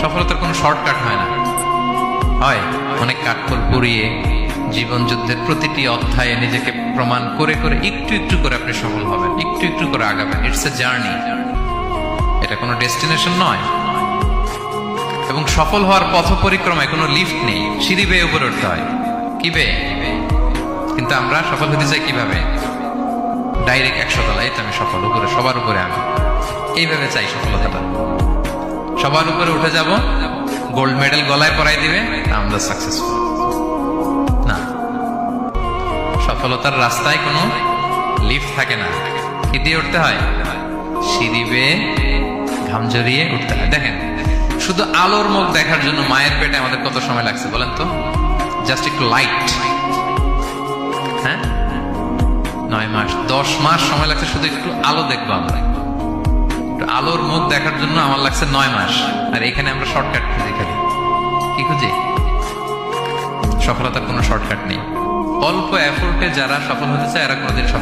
সফলতার কোনো শর্টকাট হয় না, হয় অনেক কাঠখড় পুড়িয়ে জীবন যুদ্ধের প্রতিটি অধ্যায়ে নিজেকে প্রমাণ করে করে একটু একটু করে আপনি সফল হবেন, একটু একটু করে আগাবেন। ইটস এ জার্নি, এটা কোনো ডেস্টিনেশন নয়। এবং সফল হওয়ার পথ পরিক্রমায় কোনো লিফট নেই, সিঁড়ি বেয়ে উপরে উঠতে হয়। কি বেয়ে? কিন্তু আমরা সফল হতে চাই কিভাবে? ডাইরেক্ট 100 তলায় তো আমি সফল, উপরে সবার উপরে আমি, এইভাবে চাই সফলতাটা। সবার উপরে উঠে যাব, গোল্ড মেডেল গলায় পরাই দিবে, আমরা সাকসেসফুল না। সফলতার রাস্তায় কোনো লিফট থাকে না। কি দিয়ে উঠতে হয়? সিঁড়ি বেয়ে ঘাম জড়িয়ে উঠতে হয়। দেখেন, শুধু আলোর মুখ দেখার জন্য মায়ের পেটে আমাদের কত সময় লাগছে বলেন তো? জাস্ট একটু লাইট, হ্যাঁ, 9 মাস 10 মাস সময় লাগছে শুধু একটু আলো দেখবো আমরা। একটু আলোর মুখ দেখার জন্য আমার লাগছে 9 মাস। আর এখানে আমরা শর্টকাট খুঁজি, খালি কি খুঁজি? সফলতার কোনো শর্টকাট নেই। অল্প এফোর্টে যারা সফল হতে চায় এরা কোনোদিন সফল